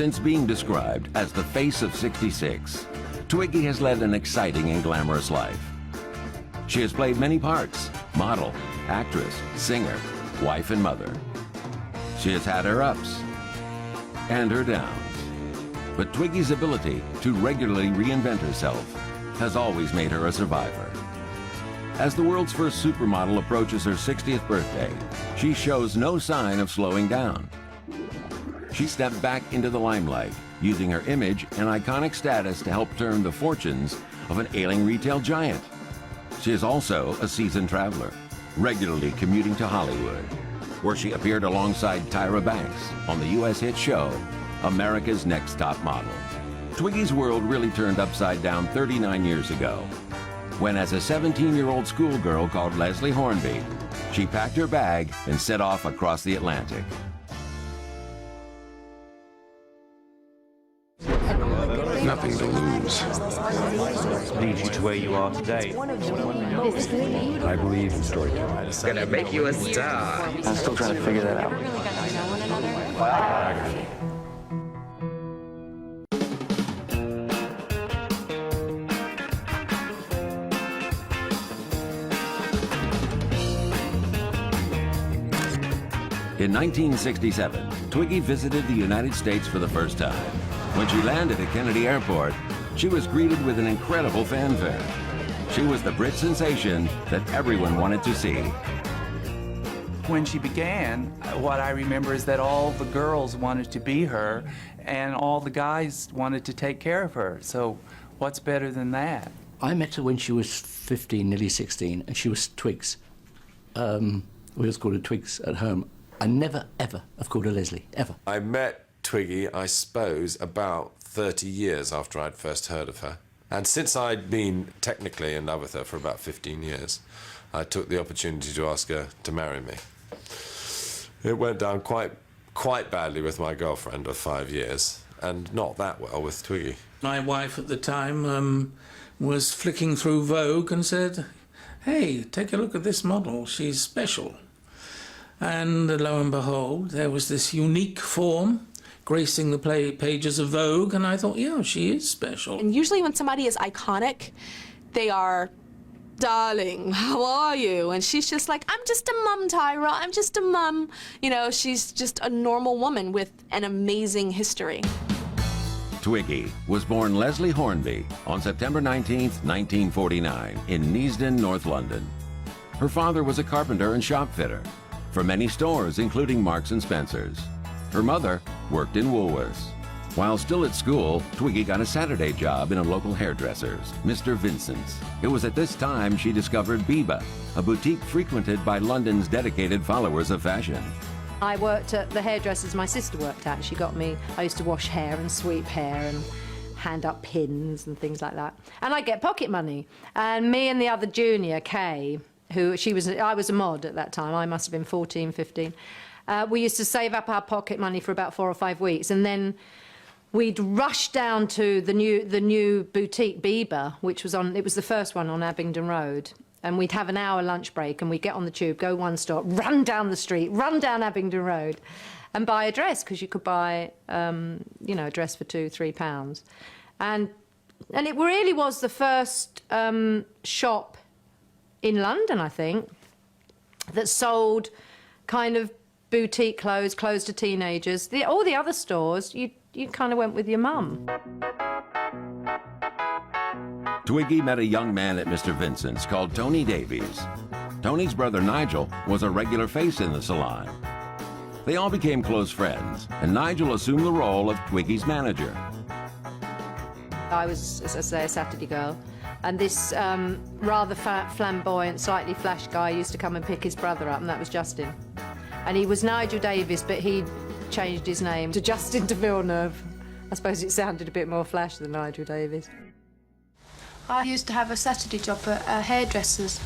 Since being described as the face of 66, Twiggy has led an exciting and glamorous life. She has played many parts: model, actress, singer, wife and mother. She has had her ups and her downs. But Twiggy's ability to regularly reinvent herself has always made her a survivor. As the world's first supermodel approaches her 60th birthday, she shows no sign of slowing down. She stepped back into the limelight, using her image and iconic status to help turn the fortunes of an ailing retail giant. She is also a seasoned traveler, regularly commuting to Hollywood, where she appeared alongside Tyra Banks on the U.S. hit show, America's Next Top Model. Twiggy's world really turned upside down 39 years ago, when as a 17-year-old schoolgirl called Lesley Hornby, she packed her bag and set off across the Atlantic. Nothing to lose. Lead you to where you are today. I believe in storytelling. Gonna make you a star. I'm still trying to figure that out. Biography. In 1967, Twiggy visited the United States for the first time. When she landed at Kennedy Airport, she was greeted with an incredible fanfare. She was the Brit sensation that everyone wanted to see. When she began, what I remember is that all the girls wanted to be her, and all the guys wanted to take care of her. So what's better than that? I met her when she was 15, nearly 16, and she was Twigs. We always called her Twigs at home. I never, ever have called her Lesley, ever. I met Twiggy, I suppose, about 30 years after I'd first heard of her. And since I'd been technically in love with her for about 15 years, I took the opportunity to ask her to marry me. It went down quite badly with my girlfriend of 5 years, and not that well with Twiggy. My wife at the time was flicking through Vogue and said, "Hey, take a look at this model, she's special." And lo and behold, there was this unique form gracing the pages of Vogue, and I thought, yeah, she is special. And usually when somebody is iconic, they are, "Darling, how are you?" And she's just like, "I'm just a mum, Tyra, I'm just a mum." You know, she's just a normal woman with an amazing history. Twiggy was born Lesley Hornby on September 19, 1949, in Neasden, North London. Her father was a carpenter and shop fitter for many stores, including Marks and Spencer's. Her mother worked in Woolworths. While still at school, Twiggy got a Saturday job in a local hairdresser's, Mr. Vincent's. It was at this time she discovered Biba, a boutique frequented by London's dedicated followers of fashion. I worked at the hairdressers my sister worked at. She got me, I used to wash hair and sweep hair and hand up pins and things like that. And I get pocket money. And me and the other junior, Kay, I was a mod at that time, I must have been 14, 15. We used to save up our pocket money for about 4 or 5 weeks, and then we'd rush down to the new boutique Biba, which was it was the first one on Abingdon Road, and we'd have an hour lunch break, and we'd get on the tube, go one stop, run down the street, run down Abingdon Road, and buy a dress, because you could buy, you know, a dress for £2–3. And it really was the first shop in London, I think, that sold kind of boutique clothes to teenagers. All the other stores, you kind of went with your mum. Twiggy met a young man at Mr. Vincent's called Tony Davies. Tony's brother Nigel was a regular face in the salon. They all became close friends, and Nigel assumed the role of Twiggy's manager. I was, as I say, a Saturday girl, and this rather flamboyant, slightly flash guy used to come and pick his brother up, and that was Justin. And he was Nigel Davies, but he changed his name to Justin de Villeneuve. I suppose it sounded a bit more flash than Nigel Davies. I used to have a Saturday job at a hairdresser's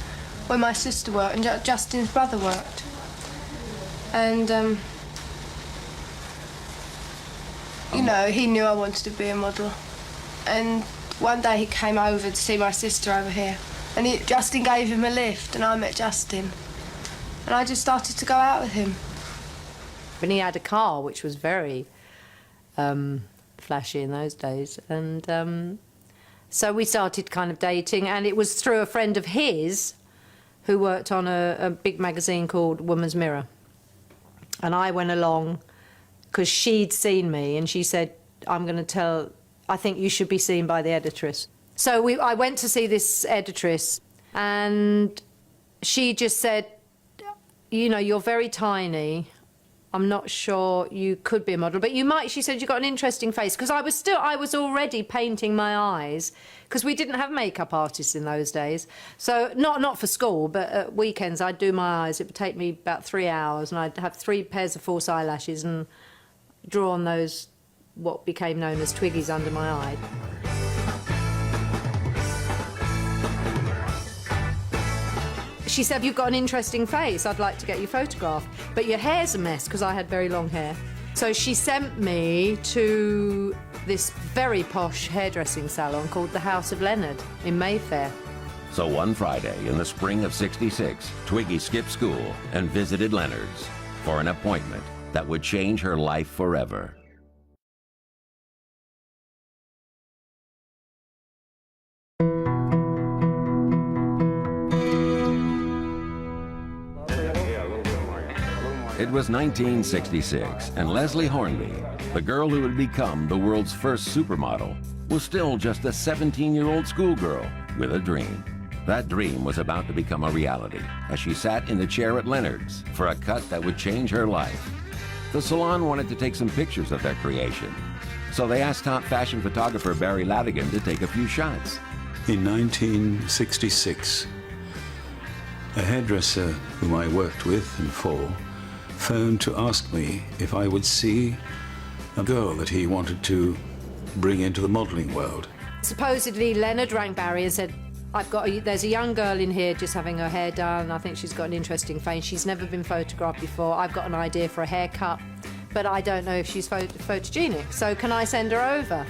where my sister worked and Justin's brother worked. And, you know, he knew I wanted to be a model. And one day he came over to see my sister over here, and Justin gave him a lift, and I met Justin. And I just started to go out with him. And he had a car which was very flashy in those days. And so we started kind of dating, and it was through a friend of his who worked on a big magazine called Woman's Mirror. And I went along because she'd seen me, and she said, I think you should be seen by the editress. So I went to see this editress, and she just said, you know, you're very tiny. I'm not sure you could be a model, but you might. She said, you've got an interesting face. Because I was already painting my eyes, because we didn't have makeup artists in those days. So not for school, but at weekends I'd do my eyes. It would take me about 3 hours, and I'd have 3 pairs of false eyelashes and draw on those, what became known as Twiggies, under my eye. She said, you've got an interesting face, I'd like to get you photographed, but your hair's a mess, because I had very long hair. So she sent me to this very posh hairdressing salon called the House of Leonard in Mayfair. So one Friday in the spring of '66, Twiggy skipped school and visited Leonard's for an appointment that would change her life forever. It was 1966, and Lesley Hornby, the girl who would become the world's first supermodel, was still just a 17-year-old schoolgirl with a dream. That dream was about to become a reality as she sat in the chair at Leonard's for a cut that would change her life. The salon wanted to take some pictures of their creation, so they asked top fashion photographer Barry Ladigan to take a few shots. In 1966, a hairdresser whom I worked with and for phoned to ask me if I would see a girl that he wanted to bring into the modelling world. Supposedly, Leonard rang Barry and said, there's a young girl in here just having her hair done. I think she's got an interesting face. She's never been photographed before. I've got an idea for a haircut, but I don't know if she's photogenic. So can I send her over?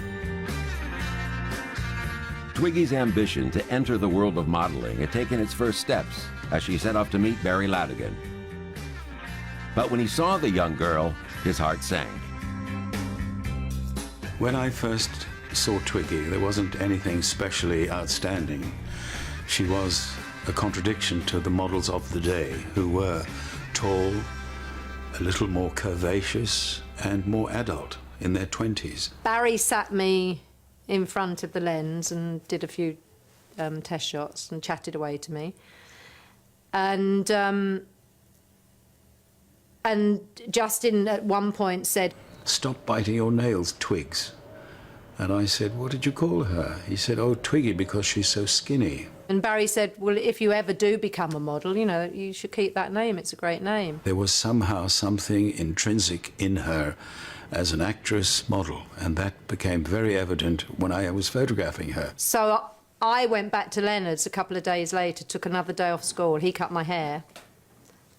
Twiggy's ambition to enter the world of modeling had taken its first steps as she set off to meet Barry Ladigan. But when he saw the young girl, his heart sank. When I first saw Twiggy, there wasn't anything specially outstanding. She was a contradiction to the models of the day, who were tall, a little more curvaceous, and more adult, in their 20s. Barry sat me in front of the lens and did a few test shots and chatted away to me. And Justin at one point said, "Stop biting your nails, Twigs." And I said, "What did you call her?" He said, "Oh, Twiggy, because she's so skinny." And Barry said, "Well, if you ever do become a model, you know, you should keep that name. It's a great name." There was somehow something intrinsic in her as an actress model, and that became very evident when I was photographing her. So I went back to Leonard's a couple of days later, took another day off school. He cut my hair.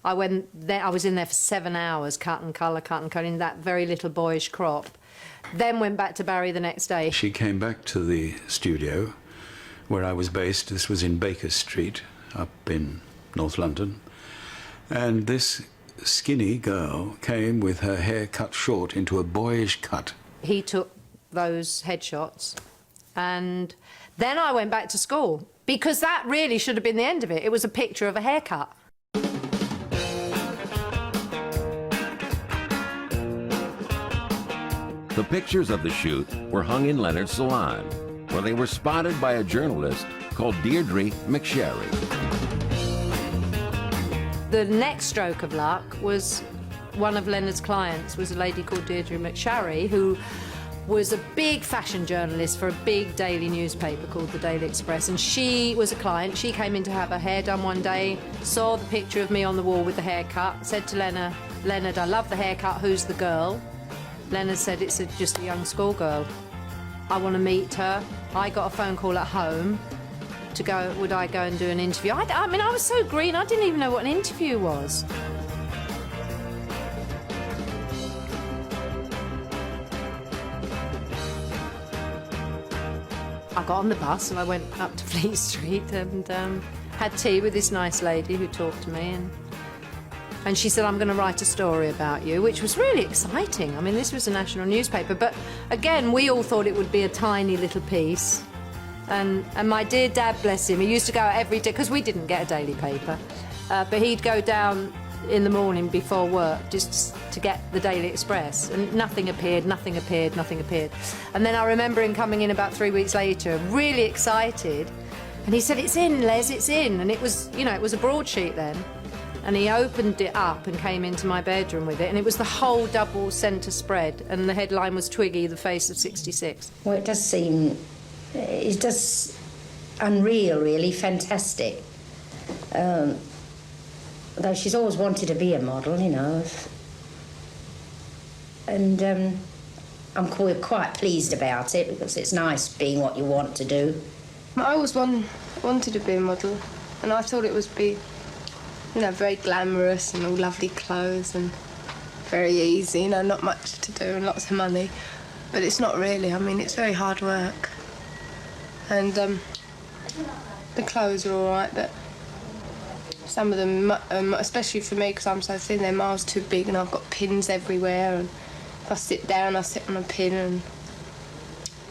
I was in there for 7 hours, cut and colour, in that very little boyish crop. Then went back to Barry the next day. She came back to the studio where I was based. This was in Baker Street, up in North London. And this skinny girl came with her hair cut short into a boyish cut. He took those headshots, and then I went back to school, because that really should have been the end of it. It was a picture of a haircut. The pictures of the shoot were hung in Leonard's salon, where they were spotted by a journalist called Deirdre McSherry. The next stroke of luck was one of Leonard's clients was a lady called Deirdre McSherry, who was a big fashion journalist for a big daily newspaper called the Daily Express, and she was a client. She came in to have her hair done one day, saw the picture of me on the wall with the haircut, said to Leonard, "I love the haircut, who's the girl?" Leonard said, "It's just a young schoolgirl. I want to meet her." I got a phone call at home to go, would I go and do an interview? I mean, I was so green, I didn't even know what an interview was. I got on the bus and I went up to Fleet Street and had tea with this nice lady who talked to me, and And she said, I'm going to write a story about you, which was really exciting. I mean, this was a national newspaper, but again, we all thought it would be a tiny little piece. And my dear dad, bless him, he used to go out every day, because we didn't get a daily paper, but he'd go down in the morning before work just to get the Daily Express, and nothing appeared, nothing appeared, nothing appeared. And then I remember him coming in about 3 weeks later, really excited, and he said, it's in, Les, it's in. And it was, you know, it was a broadsheet then. And he opened it up and came into my bedroom with it, and it was the whole double centre spread, and the headline was Twiggy, the face of 66. Well, it does seem, it does unreal, really, fantastic. Though she's always wanted to be a model, you know. And I'm quite pleased about it, because it's nice being what you want to do. I always wanted to be a model, and I thought it would be, you know, very glamorous and all lovely clothes and very easy, you know, not much to do and lots of money. But it's not really. I mean, it's very hard work. And the clothes are all right, but some of them, especially for me, because I'm so thin, they're miles too big, and I've got pins everywhere, and if I sit down, I sit on a pin, and,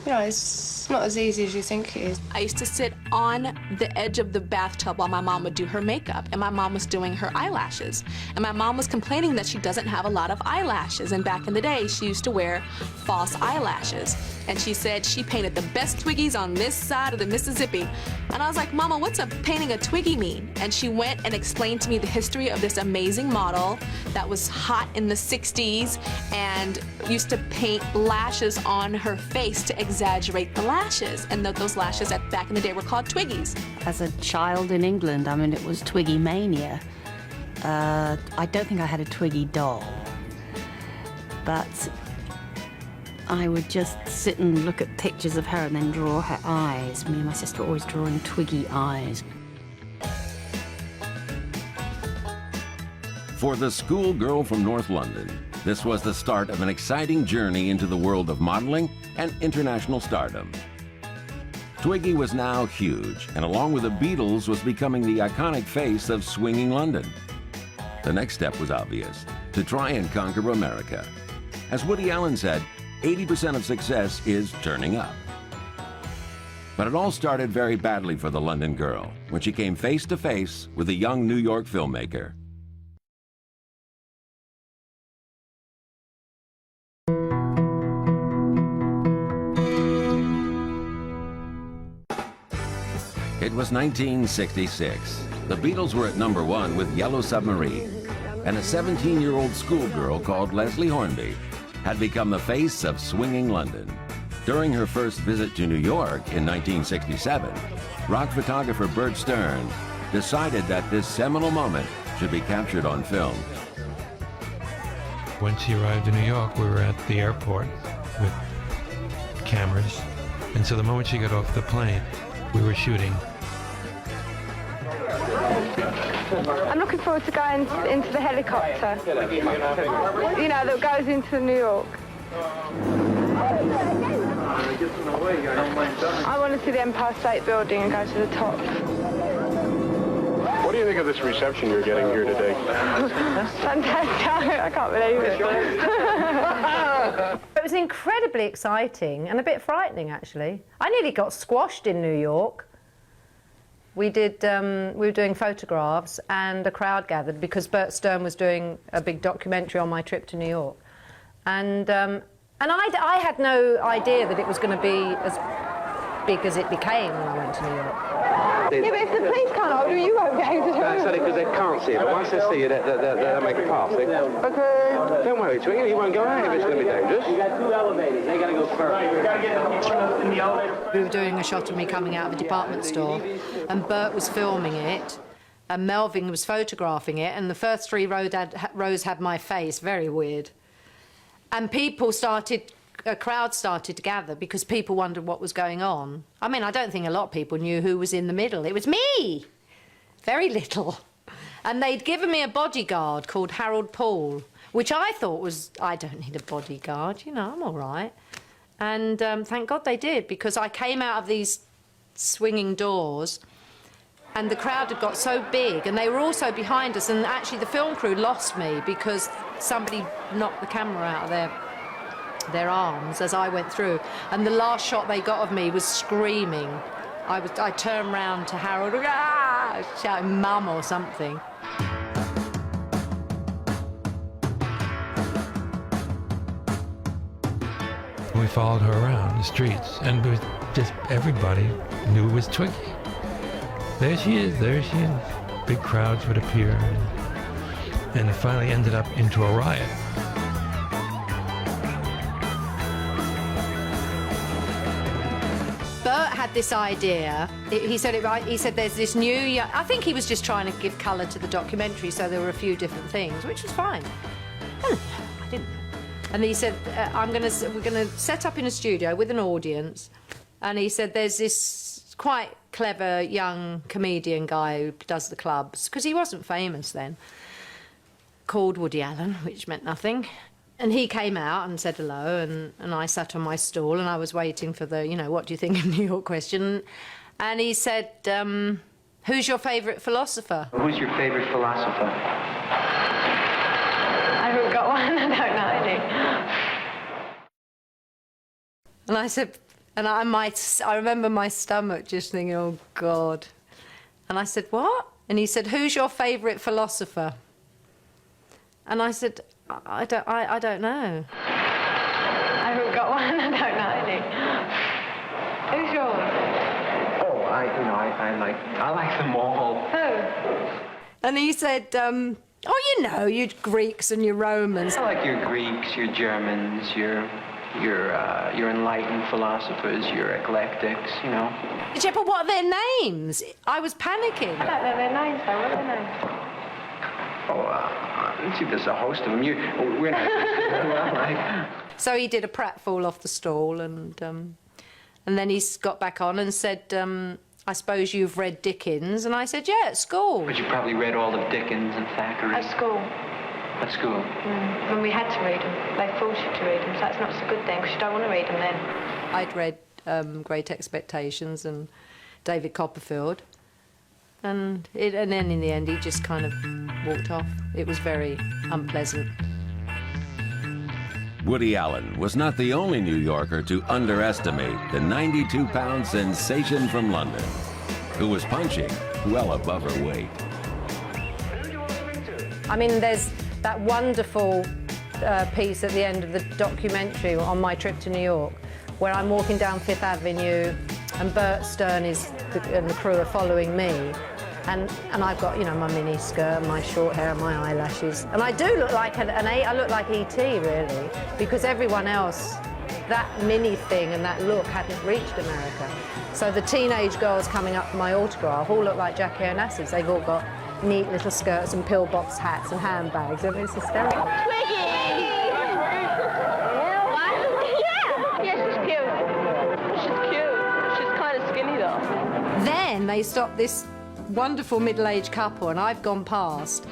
you know, it's not as easy as you think it is. I used to sit on the edge of the bathtub while my mom would do her makeup, and my mom was doing her eyelashes. And my mom was complaining that she doesn't have a lot of eyelashes, and back in the day, she used to wear false eyelashes. And she said she painted the best Twiggies on this side of the Mississippi. And I was like, Mama, what's painting a Twiggy mean? And she went and explained to me the history of this amazing model that was hot in the 60s and used to paint lashes on her face to exaggerate the lashes. And those lashes back in the day were called Twiggies. As a child in England, I mean, it was Twiggy mania. I don't think I had a Twiggy doll, but I would just sit and look at pictures of her and then draw her eyes. Me and my sister were always drawing Twiggy eyes. For the schoolgirl from North London, this was the start of an exciting journey into the world of modeling and international stardom. Twiggy was now huge, and along with the Beatles was becoming the iconic face of swinging London. The next step was obvious, to try and conquer America. As Woody Allen said, 80% of success is turning up. But it all started very badly for the London girl when she came face to face with a young New York filmmaker. It was 1966. The Beatles were at #1 with Yellow Submarine, and a 17-year-old schoolgirl called Lesley Hornby had become the face of swinging London. During her first visit to New York in 1967, rock photographer Bert Stern decided that this seminal moment should be captured on film. When she arrived in New York, we were at the airport with cameras, and so the moment she got off the plane, we were shooting. I'm looking forward to going into the helicopter, you know, that goes into New York. I want to see the Empire State Building and go to the top. What do you think of this reception you're getting here today? Fantastic. I can't believe it. It was incredibly exciting and a bit frightening, actually. I nearly got squashed in New York. We were doing photographs, and a crowd gathered because Bert Stern was doing a big documentary on my trip to New York. And I had no idea that it was going to be as big as it became when I went to New York. Yeah, but if the police can't hold you, you won't be able to do it. That's only because they can't see it, but once they see you, they'll make a pass. Okay. Don't worry, Twiggy, you won't go out if it's going to be dangerous. You got 2 elevators, they got to go first. We got to get in the elevator. We were doing a shot of me coming out of a department store, and Bert was filming it, and Melvin was photographing it, and the first 3 rows had my face, very weird. And a crowd started to gather because people wondered what was going on. I mean, I don't think a lot of people knew who was in the middle. It was me! Very little. And they'd given me a bodyguard called Harold Paul, which I thought was, I don't need a bodyguard, you know, I'm all right. And thank God they did, because I came out of these swinging doors And the crowd had got so big, and they were also behind us, and actually the film crew lost me because somebody knocked the camera out of their arms as I went through. And the last shot they got of me was screaming. I turned round to Harold, ah, shouting "Mum" or something. We followed her around the streets, and it was just everybody knew it was Twiggy. There she is, there she is. Big crowds would appear, and it finally ended up into a riot. Bert had this idea. He said there's this new. I think he was just trying to give colour to the documentary, so there were a few different things, which was fine. I didn't. And he said, we're gonna set up in a studio with an audience. And he said, there's this quite clever young comedian guy who does the clubs, because he wasn't famous then, called Woody Allen, which meant nothing. And he came out and said hello, and I sat on my stool, and I was waiting for the, what do you think of New York question. And he said, who's your favourite philosopher? Who's your favourite philosopher? I haven't got one, I don't know any. And I said, and I remember my stomach just thinking, oh, God. And I said, what? And he said, who's your favourite philosopher? And I said, I don't know. I haven't got one, I don't know any. Who's yours? Oh, I like them all. Who? And he said, you Greeks and your Romans. I like your Greeks, your Germans, your enlightened philosophers, your eclectics, Yeah, but what are their names? I was panicking. I don't know their names, though. What are their names? Let's see, there's a host of them. We're not... So he did a pratfall off the stall, and then he got back on and said, I suppose you've read Dickens? And I said, yeah, at school. But you probably read all of Dickens and Thackeray. At school. At school? When we had to read them. They forced you to read them, so that's not a good thing, because you don't want to read them then. I'd read Great Expectations and David Copperfield. And then in the end, he just kind of walked off. It was very unpleasant. Woody Allen was not the only New Yorker to underestimate the 92-pound sensation from London, who was punching well above her weight. I mean, there's that wonderful piece at the end of the documentary on my trip to New York, where I'm walking down Fifth Avenue and Bert Stern and the crew are following me. And I've got, my mini skirt, my short hair, and my eyelashes. And I do look like I look like E.T. really, because everyone else, that mini thing and that look hadn't reached America. So the teenage girls coming up for my autograph all look like Jackie Onassis. They've all got neat little skirts and pillbox hats and handbags. I mean, it's hysterical. Twiggy! Yeah, she's cute. She's cute. She's kind of skinny, though. Then they stopped this wonderful middle-aged couple, and I've gone past,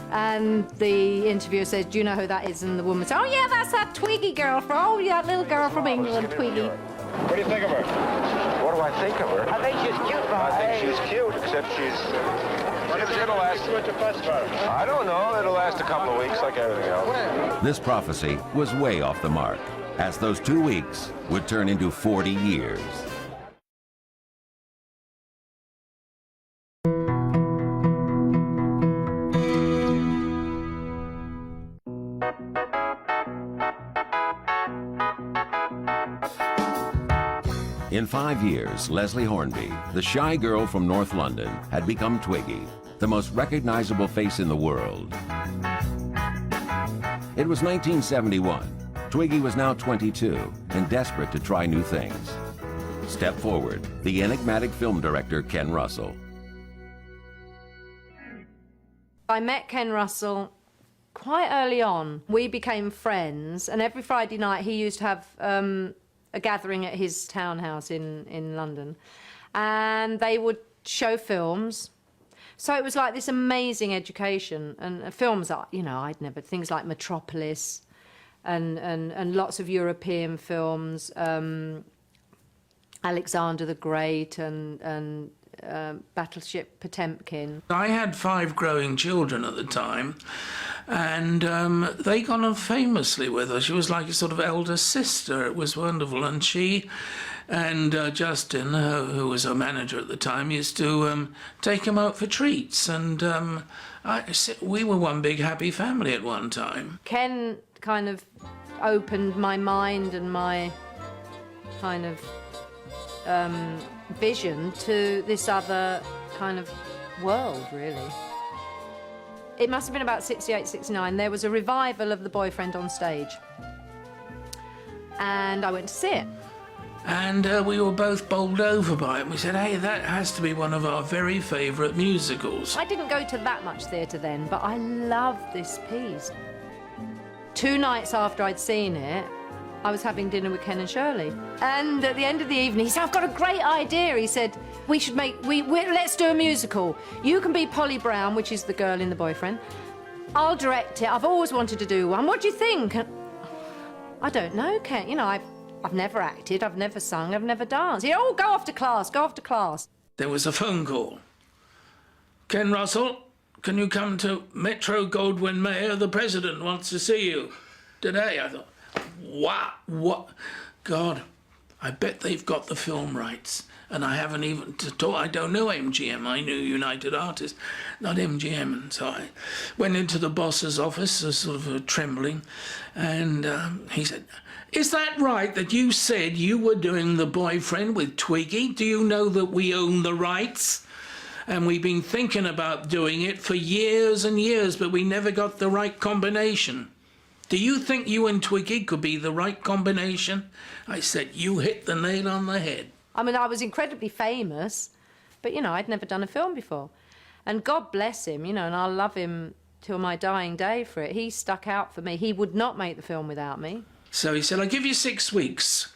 and the interviewer says, do you know who that is? And the woman said, oh yeah, that's that Twiggy girl that little girl from England, Twiggy. What do you think of her? What do I think of her? I think she's cute, I think she's cute, except it'll last. I don't know. It'll last a couple of weeks like everything else. This prophecy was way off the mark, as those 2 weeks would turn into 40 years. In 5 years, Lesley Hornby, the shy girl from North London, had become Twiggy, the most recognizable face in the world. It was 1971. Twiggy was now 22 and desperate to try new things. Step forward, the enigmatic film director Ken Russell. I met Ken Russell quite early on. We became friends, and every Friday night he used to have a gathering at his townhouse in London, and they would show films. So it was like this amazing education, and films that, I'd never, things like Metropolis and lots of European films, Alexander the Great and Battleship Potemkin. I had 5 growing children at the time, and they got on famously with her. She was like a sort of elder sister. It was wonderful. And she and Justin, who was her manager at the time, used to take him out for treats. And we were one big happy family at one time. Ken kind of opened my mind and my kind of vision to this other kind of world, really. It must have been about 68, 69. There was a revival of The Boyfriend on stage. And I went to see it. And we were both bowled over by it. We said, hey, that has to be one of our very favourite musicals. I didn't go to that much theatre then, but I loved this piece. 2 nights after I'd seen it, I was having dinner with Ken and Shirley. And at the end of the evening, he said, I've got a great idea. He said, we should let's do a musical. You can be Polly Brown, which is the girl in The Boyfriend. I'll direct it. I've always wanted to do one. What do you think? I don't know, Ken. You know, I've never acted, I've never sung, I've never danced. He said, oh, go off to class, go off to class. There was a phone call. Ken Russell, can you come to Metro Goldwyn Mayer? The president wants to see you today. I thought, what? God, I bet they've got the film rights. And I haven't even I don't know MGM. I knew United Artists, not MGM. And so I went into the boss's office, sort of trembling, and he said, is that right that you said you were doing The Boyfriend with Twiggy? Do you know that we own the rights? And we've been thinking about doing it for years and years, but we never got the right combination. Do you think you and Twiggy could be the right combination? I said, you hit the nail on the head. I mean, I was incredibly famous, but, you know, I'd never done a film before. And God bless him, you know, and I'll love him till my dying day for it. He stuck out for me. He would not make the film without me. So he said, I'll give you 6 weeks.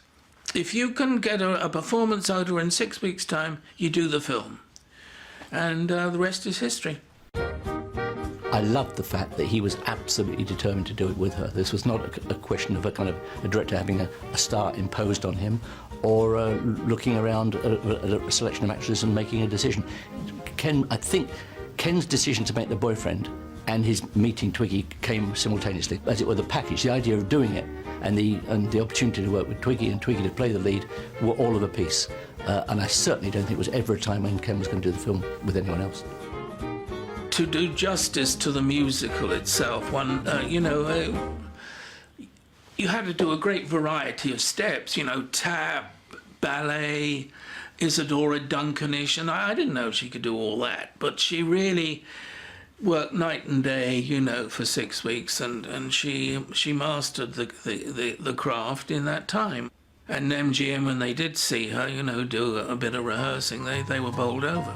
If you can get a performance out of her in 6 weeks' time, you do the film. And the rest is history. I loved the fact that he was absolutely determined to do it with her. This was not a question of a director having a star imposed on him or looking around at a selection of actresses and making a decision. I think Ken's decision to make The Boyfriend and his meeting Twiggy came simultaneously, as it were the package. The idea of doing it and the opportunity to work with Twiggy and Twiggy to play the lead were all of a piece. And I certainly don't think it was ever a time when Ken was going to do the film with anyone else. To do justice to the musical itself, you had to do a great variety of steps, you know, tap, ballet, Isadora Duncanish, and I didn't know she could do all that, but she really worked night and day, you know, for 6 weeks, and she mastered the craft in that time. And MGM, when they did see her, you know, do a bit of rehearsing, they were bowled over.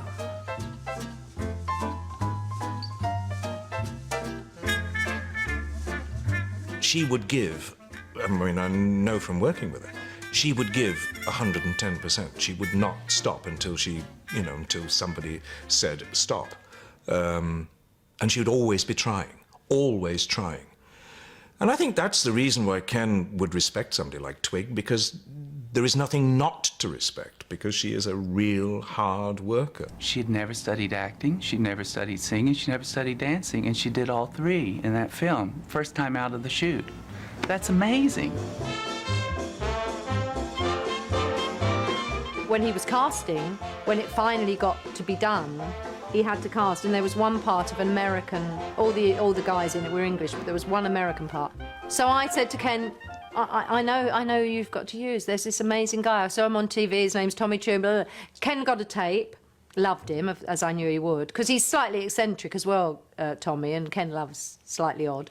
She would give, I mean, I know from working with her, she would give 110%. She would not stop until until somebody said stop. And she would always be trying, always trying. And I think that's the reason why Ken would respect somebody like Twig, because there is nothing not to respect, because she is a real hard worker. She'd never studied acting, she'd never studied singing, she never studied dancing, and she did all 3 in that film, first time out of the chute. That's amazing. When he was casting, when it finally got to be done, he had to cast, and there was one part of an American, all the guys in it were English, but there was one American part. So I said to Ken, I know you've got to use, there's this amazing guy, I saw him on TV, his name's Tommy Tune, blah, blah. Ken got a tape, loved him, as I knew he would, because he's slightly eccentric as well, Tommy, and Ken loves slightly odd.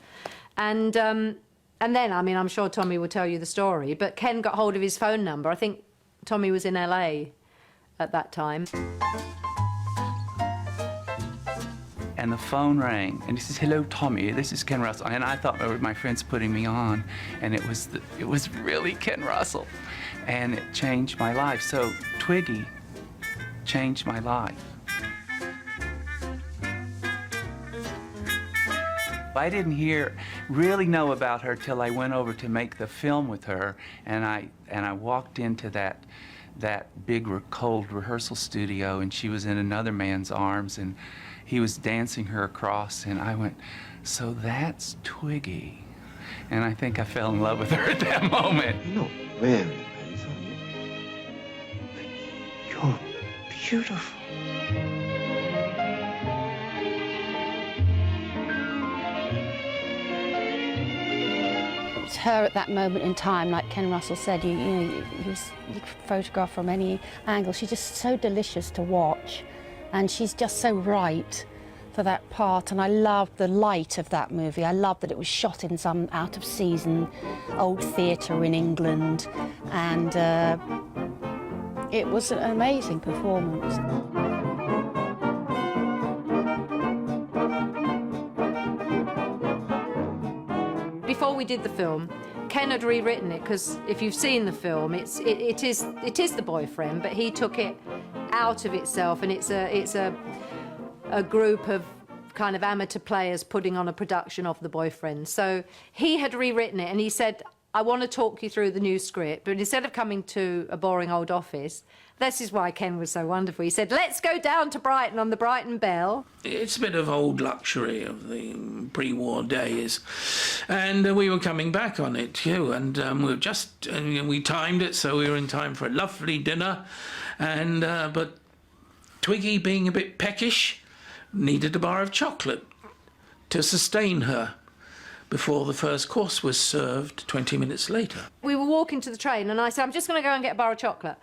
And then, I mean, I'm sure Tommy will tell you the story, but Ken got hold of his phone number. I think Tommy was in LA at that time. And the phone rang, and he says, hello, Tommy, this is Ken Russell. And I thought my friend's putting me on, and it was really Ken Russell. And it changed my life. So Twiggy changed my life. I didn't really know about her till I went over to make the film with her, and I walked into that big cold rehearsal studio, and she was in another man's arms, and he was dancing her across, and I went, so that's Twiggy. And I think I fell in love with her at that moment. You're not wearing those, are you? You're beautiful. It's her at that moment in time, like Ken Russell said, you could photograph from any angle. She's just so delicious to watch, and she's just so right for that part. And I love the light of that movie. I love that it was shot in some out-of-season old theatre in England, and it was an amazing performance. Before we did the film, Ken had rewritten it, because if you've seen the film, it is the boyfriend, but he took it out of itself, and it's a group of kind of amateur players putting on a production of the boyfriend. So he had rewritten it, and he said, I want to talk you through the new script, but instead of coming to a boring old office, this is why Ken was so wonderful. He said, let's go down to Brighton on the Brighton Bell. It's a bit of old luxury of the pre-war days. And we were coming back on it too, and we timed it so we were in time for a lovely dinner. And but Twiggy, being a bit peckish, needed a bar of chocolate to sustain her before the first course was served 20 minutes later. We were walking to the train, and I said, I'm just going to go and get a bar of chocolate.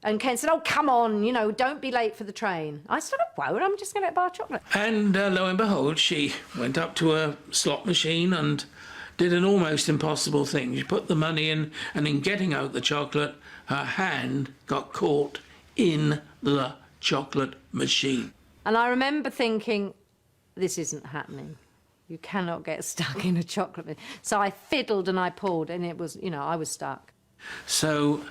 And Ken said, oh, come on, don't be late for the train. I said, oh, won't, I'm just going to get a bar of chocolate. And lo and behold, she went up to a slot machine and did an almost impossible thing. She put the money in, and in getting out the chocolate, her hand got caught in the chocolate machine. And I remember thinking, this isn't happening. You cannot get stuck in a chocolate machine. So I fiddled and I pulled, and it was, I was stuck. So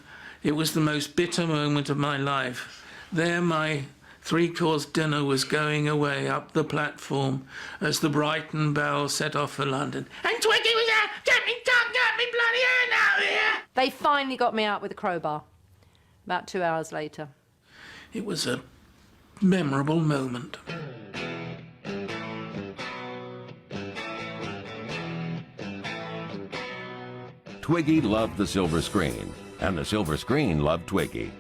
it was the most bitter moment of my life. There my three-course dinner was going away up the platform as the Brighton Bell set off for London. And Twiggy was out, get me bloody hand out here! They finally got me out with a crowbar, about 2 hours later. It was a memorable moment. Twiggy loved the silver screen, and the silver screen loved Twiggy.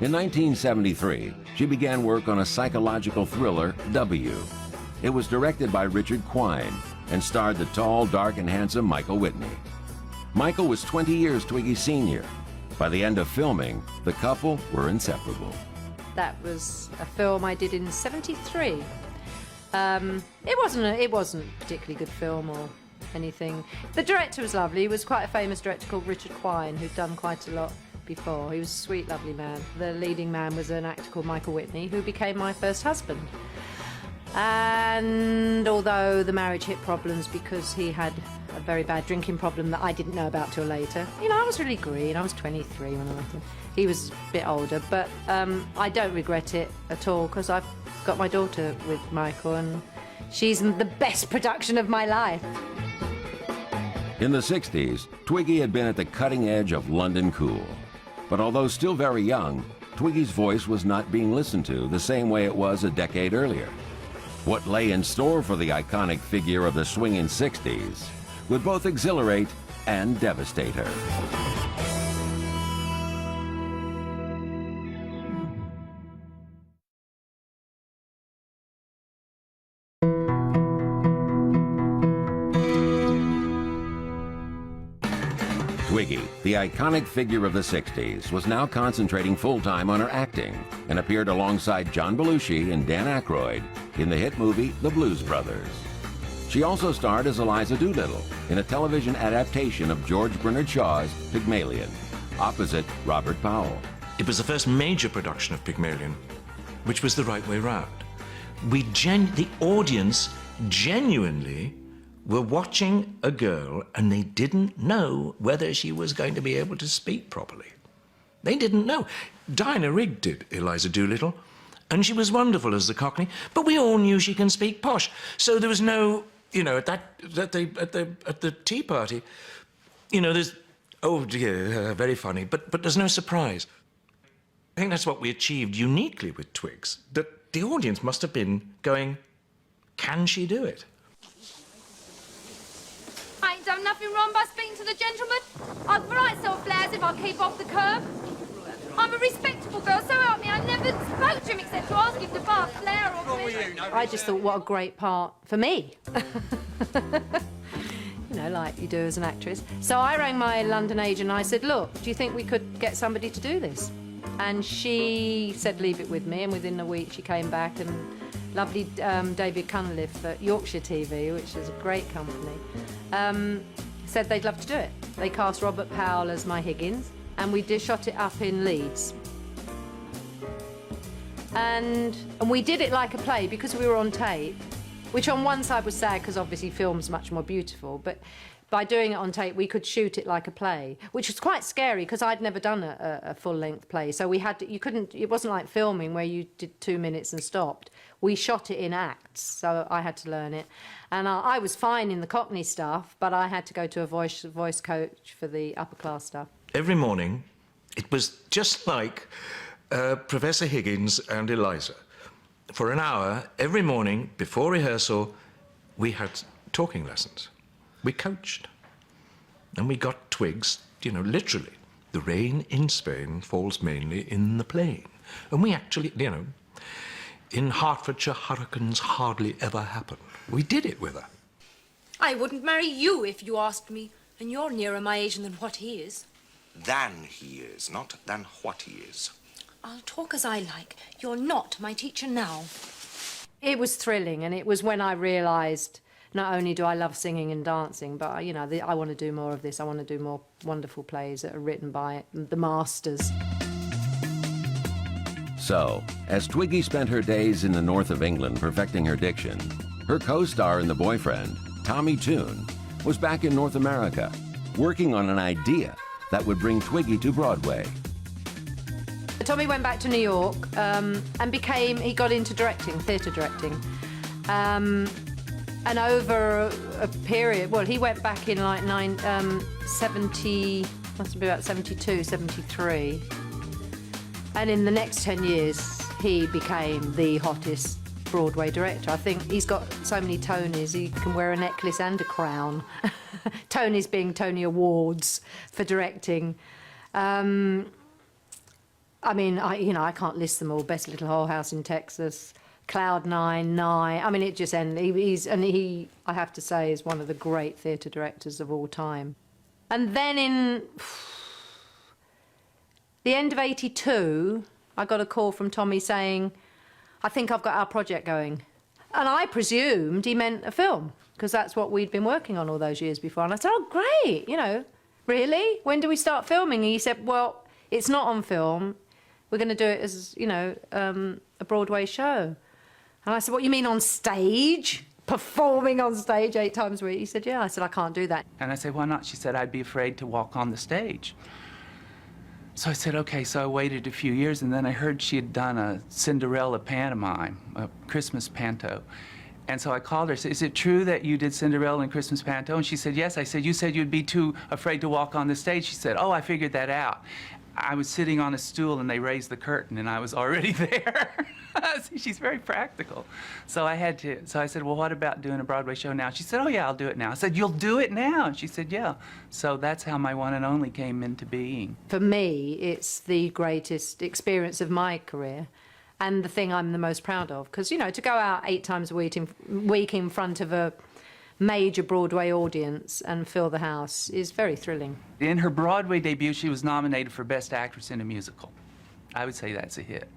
In 1973, she began work on a psychological thriller, W. It was directed by Richard Quine and starred the tall, dark, and handsome Michael Whitney. Michael was 20 years Twiggy's senior. By the end of filming, the couple were inseparable. That was a film I did in '73. It wasn't a particularly good film or anything. The director was lovely. He was quite a famous director called Richard Quine, who'd done quite a lot before. He was a sweet, lovely man. The leading man was an actor called Michael Whitney, who became my first husband. And although the marriage hit problems because he had a very bad drinking problem that I didn't know about till later, I was really green. I was 23 when I met him. He was a bit older, but I don't regret it at all, because I've got my daughter with Michael, and she's the best production of my life. In the 60s, Twiggy had been at the cutting edge of London cool. But although still very young, Twiggy's voice was not being listened to the same way it was a decade earlier. What lay in store for the iconic figure of the swinging 60s would both exhilarate and devastate her. Twiggy, the iconic figure of the 60s, was now concentrating full-time on her acting and appeared alongside John Belushi and Dan Aykroyd in the hit movie The Blues Brothers. She also starred as Eliza Doolittle in a television adaptation of George Bernard Shaw's Pygmalion, opposite Robert Powell. It was the first major production of Pygmalion, which was the right way round. The audience genuinely were watching a girl, and they didn't know whether she was going to be able to speak properly. They didn't know. Dinah Rigg did Eliza Doolittle, and she was wonderful as the Cockney, but we all knew she can speak posh. So there was no, at the tea party, there's, oh dear, very funny, but there's no surprise. I think that's what we achieved uniquely with Twigs, that the audience must have been going, can she do it? I ain't done nothing wrong by speaking to the gentleman. I'd write sort of flares if I keep off the curb. I'm a respectable girl, so help me. I never spoke to him except to ask him to buy a flare or me. I just thought, what a great part for me. You know, like you do as an actress. So I rang my London agent and I said, look, do you think we could get somebody to do this? And she said, leave it with me, and within a week she came back, and lovely David Cunliffe at Yorkshire TV, which is a great company, said they'd love to do it. They cast Robert Powell as my Higgins, and we shot it up in Leeds. And we did it like a play because we were on tape, which on one side was sad because obviously film's much more beautiful, but by doing it on tape we could shoot it like a play, which was quite scary because I'd never done a full-length play, so we had to, it wasn't like filming where you did 2 minutes and stopped. We shot it in acts, so I had to learn it. And I was fine in the Cockney stuff, but I had to go to a voice coach for the upper-class stuff. Every morning, it was just like Professor Higgins and Eliza. For an hour, every morning, before rehearsal, we had talking lessons. We coached. And we got Twigs, you know, literally. The rain in Spain falls mainly in the plain. And we actually, you know, in Hertfordshire, hurricanes hardly ever happen. We did it with her. I wouldn't marry you if you asked me, and you're nearer my age than what he is. Than he is, not than what he is. I'll talk as I like. You're not my teacher now. It was thrilling, and it was when I realised not only do I love singing and dancing, but, you know, I want to do more of this. I want to do more wonderful plays that are written by the masters. So, as Twiggy spent her days in the north of England perfecting her diction, her co-star in The Boyfriend, Tommy Tune, was back in North America, working on an idea that would bring Twiggy to Broadway. Tommy went back to New York and he got into directing, theatre directing. And over a period, well, he went back in like 70, must be about 72, 73. And in the next 10 years, he became the hottest Broadway director. I think he's got so many Tonys, he can wear a necklace and a crown. Tonys being Tony Awards for directing. I mean, I can't list them all. Best Little Whole House in Texas, Cloud Nine. I mean, it just ends. He, I have to say, is one of the great theatre directors of all time. And then in the end of '82, I got a call from Tommy saying, I think I've got our project going. And I presumed he meant a film, because that's what we'd been working on all those years before. And I said, oh, great, you know, really? When do we start filming? And he said, well, it's not on film. We're going to do it as, you know, a Broadway show. And I said, what, you mean on stage? Performing on stage 8 times a week? He said, yeah. I said, I can't do that. And I said, why not? She said, I'd be afraid to walk on the stage. So I said, okay. So I waited a few years, and then I heard she had done a Cinderella pantomime, a Christmas panto. And so I called her, said, is it true that you did Cinderella and Christmas panto? And she said, yes. I said, you said you'd be too afraid to walk on the stage. She said, oh, I figured that out. I was sitting on a stool and they raised the curtain and I was already there. She's very practical. So I said, well, what about doing a Broadway show now? She said, oh yeah, I'll do it now. I said, you'll do it now? And she said, yeah. So that's how my one and only came into being. For me, it's the greatest experience of my career and the thing I'm the most proud of. Because, you know, to go out 8 times a week in front of a major Broadway audience and fill the house is very thrilling. In her Broadway debut, she was nominated for Best Actress in a Musical. I would say that's a hit.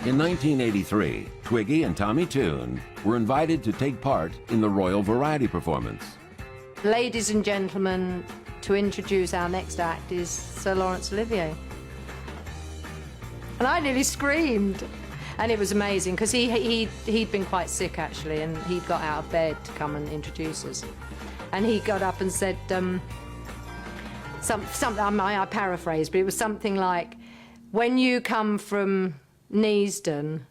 In 1983, Twiggy and Tommy Tune were invited to take part in the Royal Variety performance. Ladies and gentlemen, to introduce our next act is Sir Laurence Olivier. And I nearly screamed. And it was amazing, because he'd been quite sick, actually, and he'd got out of bed to come and introduce us. And he got up and said, I paraphrase, but it was something like, when you come from Neasden,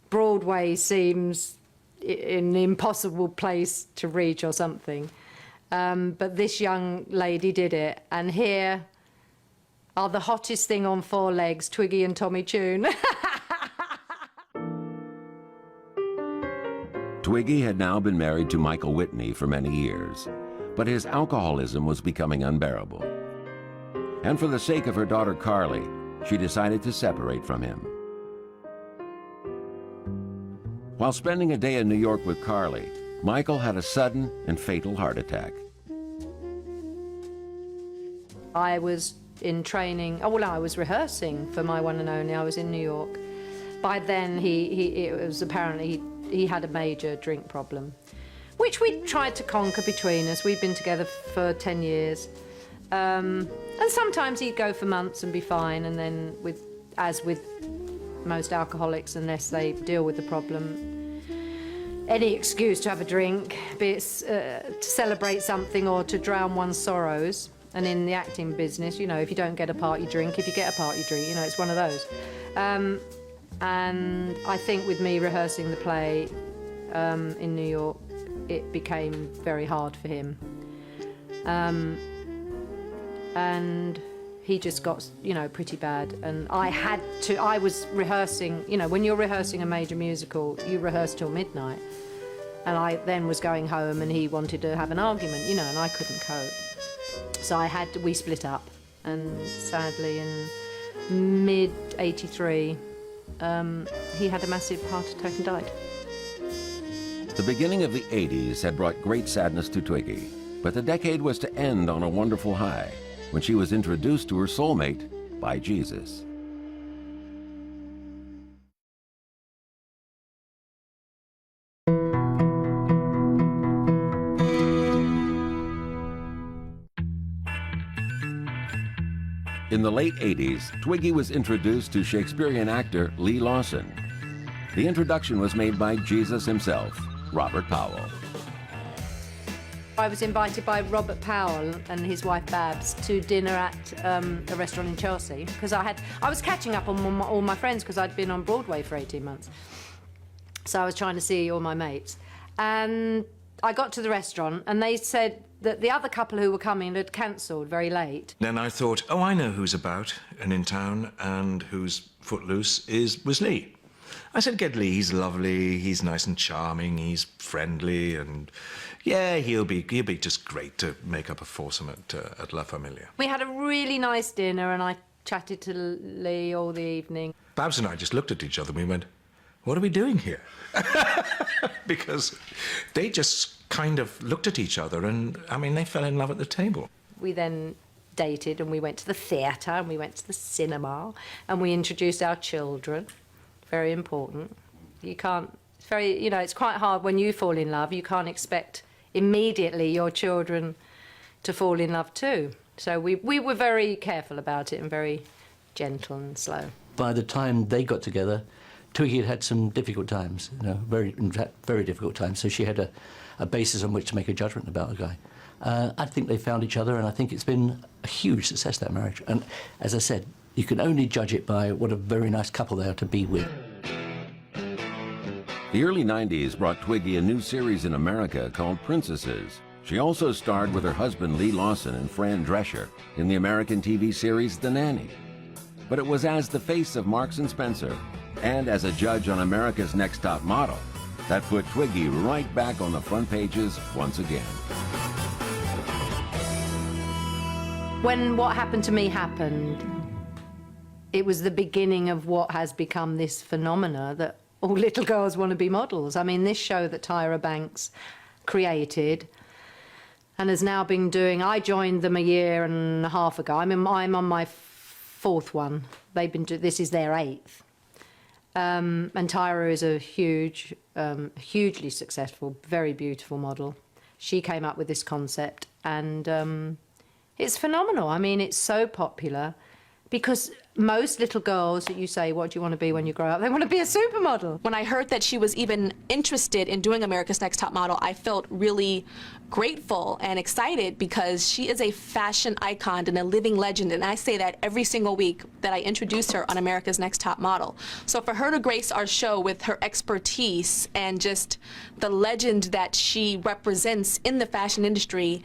Broadway seems an impossible place to reach or something. But this young lady did it, and here are the hottest thing on four legs, Twiggy and Tommy Tune. Twiggy had now been married to Michael Whitney for many years, but his alcoholism was becoming unbearable. And for the sake of her daughter Carly, she decided to separate from him. While spending a day in New York with Carly, Michael had a sudden and fatal heart attack. I was in training, I was rehearsing for My One and Only. I was in New York. By then, it was apparently he had a major drink problem, which we tried to conquer between us. We'd been together for 10 years. And sometimes he'd go for months and be fine, and then, as with most alcoholics, unless they deal with the problem, any excuse to have a drink, be it to celebrate something or to drown one's sorrows. And in the acting business, you know, if you don't get a part, you drink. If you get a part, you drink. You know, it's one of those. And I think with me rehearsing the play in New York, it became very hard for him. And he just got, you know, pretty bad. And I was rehearsing, you know, when you're rehearsing a major musical, you rehearse till midnight. And I then was going home and he wanted to have an argument, you know, and I couldn't cope. So we split up. And sadly, in mid-83, he had a massive heart attack and died. The beginning of the 80s had brought great sadness to Twiggy, but the decade was to end on a wonderful high when she was introduced to her soulmate by Jesus. In the late 80s, Twiggy was introduced to Shakespearean actor Lee Lawson. The introduction was made by Jesus himself, Robert Powell. I was invited by Robert Powell and his wife Babs to dinner at a restaurant in Chelsea because I was catching up on all my friends because I'd been on Broadway for 18 months. So I was trying to see all my mates. And I got to the restaurant and they said that the other couple who were coming had cancelled very late. Then I thought, oh, I know who's about and in town and who's footloose was Lee. I said, get Lee, he's lovely, he's nice and charming, he's friendly, and yeah, he'll be just great to make up a foursome at La Familia. We had a really nice dinner and I chatted to Lee all the evening. Babs and I just looked at each other and we went, what are we doing here? Because they just kind of looked at each other and, I mean, they fell in love at the table. We then dated and we went to the theatre and we went to the cinema and we introduced our children. Very important. You can't, it's very, you know, it's quite hard when you fall in love. You can't expect immediately your children to fall in love too. So we were very careful about it and very gentle and slow. By the time they got together, Twiggy had had some difficult times, you know, in fact, very difficult times. So she had a basis on which to make a judgment about a guy. I think they found each other, and I think it's been a huge success, that marriage. And as I said, you can only judge it by what a very nice couple they are to be with. The early 90s brought Twiggy a new series in America called Princesses. She also starred with her husband Lee Lawson and Fran Drescher in the American TV series The Nanny. But it was as the face of Marks & Spencer and as a judge on America's Next Top Model that put Twiggy right back on the front pages once again. When What Happened to Me happened, it was the beginning of what has become this phenomena that all little girls want to be models. I mean, this show that Tyra Banks created and has now been doing, I joined them a year and a half ago. I'm on my fourth one. They've been this is their eighth. And Tyra is a hugely successful, very beautiful model. She came up with this concept and it's phenomenal. I mean, it's so popular because most little girls that you say, what do you want to be when you grow up? They want to be a supermodel. When I heard that she was even interested in doing America's Next Top Model, I felt really grateful and excited because she is a fashion icon and a living legend, and I say that every single week that I introduce her on America's Next Top Model. So for her to grace our show with her expertise and just the legend that she represents in the fashion industry,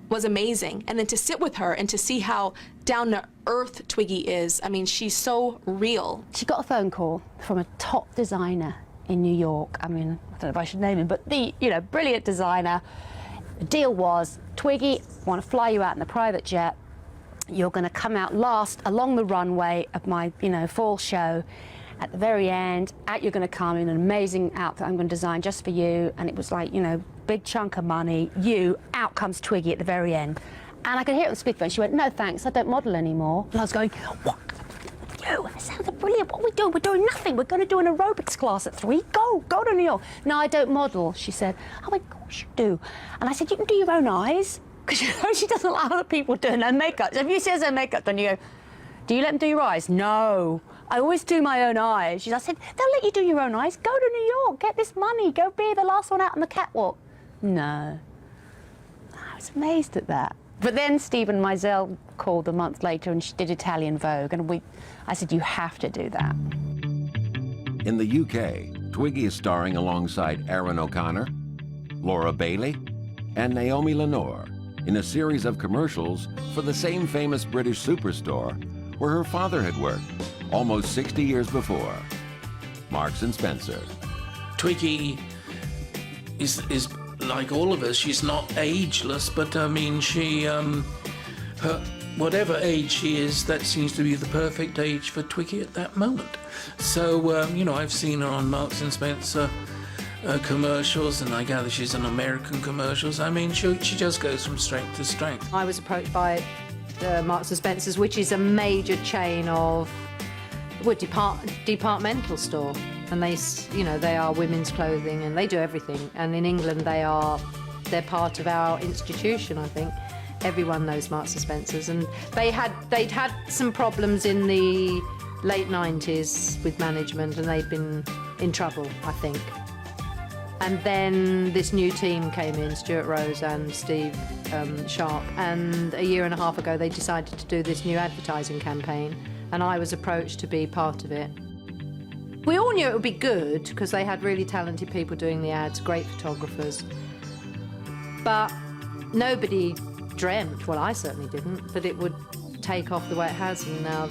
was amazing. And then to sit with her and to see how down to earth Twiggy is, I mean, she's so real. She got a phone call from a top designer in New York. I mean, I don't know if I should name him, but the, you know, brilliant designer. The deal was, Twiggy, I want to fly you out in the private jet. You're going to come out last along the runway of my, you know, fall show. At the very end, out you're going to come in an amazing outfit I'm going to design just for you. And it was like, you know, big chunk of money. Out comes Twiggy at the very end. And I could hear it on the speakerphone. She went, no thanks, I don't model anymore. And I was going, what? You, that sounds brilliant. What are we doing? We're doing nothing. We're going to do an aerobics class at 3. Go to New York. No, I don't model, she said. I went, of course you do. And I said, you can do your own eyes. Because you know she doesn't like other people doing her makeup. So if you see her makeup done, you go, do you let them do your eyes? No. I always do my own eyes. I said, they'll let you do your own eyes. Go to New York, get this money, go be the last one out on the catwalk. No. I was amazed at that. But then Stephen Meisel called a month later and she did Italian Vogue, and I said, you have to do that. In the UK, Twiggy is starring alongside Aaron O'Connor, Laura Bailey, and Naomi Lenore in a series of commercials for the same famous British superstore where her father had worked almost 60 years before, Marks and Spencer. Twiggy is like all of us. She's not ageless, but I mean, she, her, whatever age she is, that seems to be the perfect age for Twiggy at that moment. So, you know, I've seen her on Marks and Spencer commercials, and I gather she's on American commercials. I mean, she just goes from strength to strength. I was approached by Marks and Spencer's, which is a major chain of departmental store, and they, you know, they are women's clothing and they do everything. And in England, they're part of our institution. I think everyone knows Marks and Spencer's, and they'd had some problems in the late 90s with management, and they'd been in trouble, I think. And then this new team came in, Stuart Rose and Steve Sharp, and a year and a half ago they decided to do this new advertising campaign, and I was approached to be part of it. We all knew it would be good because they had really talented people doing the ads, great photographers, but nobody dreamt, well I certainly didn't, that it would take off the way it has, and now,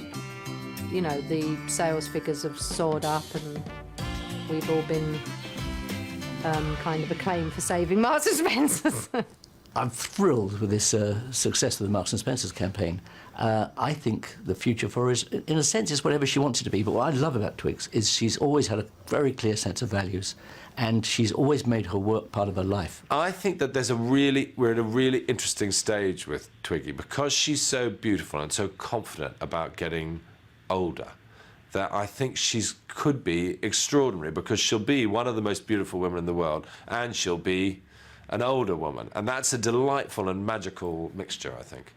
you know, the sales figures have soared up and we've all been kind of acclaimed for saving Marks and Spencer's. I'm thrilled with this success of the Marks and Spencer's campaign. I think the future for her is, in a sense, is whatever she wants it to be. But what I love about Twigs is she's always had a very clear sense of values, and she's always made her work part of her life. I think that we're at a really interesting stage with Twiggy because she's so beautiful and so confident about getting older, that I think could be extraordinary, because she'll be one of the most beautiful women in the world and she'll be an older woman, and that's a delightful and magical mixture, I think.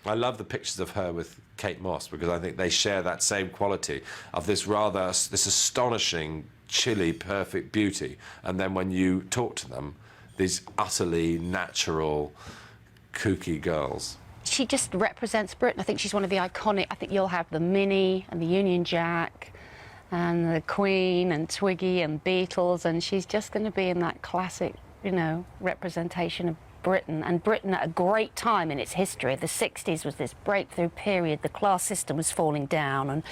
I love the pictures of her with Kate Moss because I think they share that same quality of this astonishing, chilly, perfect beauty, and then when you talk to them, these utterly natural, kooky girls. She just represents Britain. I think she's one of the iconic. I think you'll have the Minnie and the Union Jack and the Queen and Twiggy and Beatles, and she's just going to be in that classic, you know, representation of Britain, and Britain at a great time in its history. The 60s was this breakthrough period. The class system was falling down, and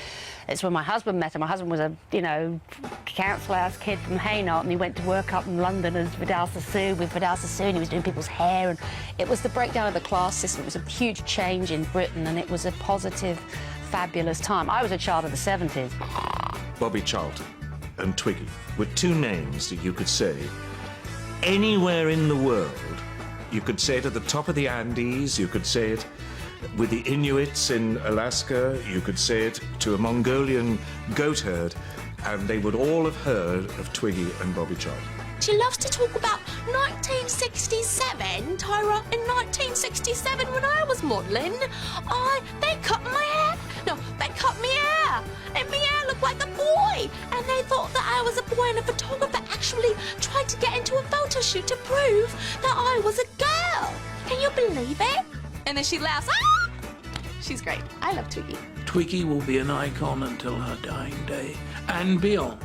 it's when my husband met her. My husband was a, you know, council house kid from Hainault, and he went to work up in London as Vidal Sassoon with Vidal Sassoon. He was doing people's hair, and it was the breakdown of the class system. It was a huge change in Britain, and it was a positive, fabulous time. I was a child of the 70s. Bobby Charlton and Twiggy were two names that you could say anywhere in the world. You could say it at the top of the Andes, you could say it with the Inuits in Alaska, you could say it to a Mongolian goat herd, and they would all have heard of Twiggy and Bobby Charlton. She loves to talk about 1967, Tyra. In 1967, when I was modelling, they cut my hair. No, they cut me hair. And my hair looked like a boy. And they thought that I was a boy, and a photographer actually tried to get into a photo shoot to prove that I was a girl. Can you believe it? And then she laughs. Ah! She's great. I love Twiggy. Twiggy will be an icon until her dying day and beyond.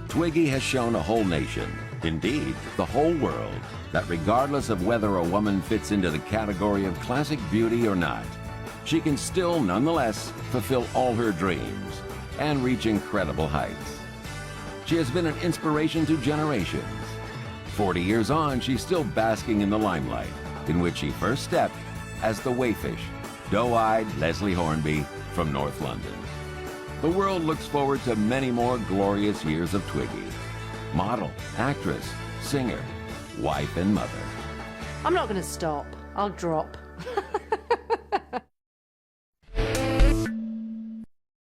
Twiggy has shown a whole nation Indeed, the whole world, that regardless of whether a woman fits into the category of classic beauty or not, she can still nonetheless fulfill all her dreams and reach incredible heights. She has been an inspiration to generations. 40 years on, she's still basking in the limelight, in which she first stepped as the wayfish, doe-eyed Lesley Hornby from North London. The world looks forward to many more glorious years of Twiggy. Model, actress, singer, wife and mother. I'm not going to stop. I'll drop.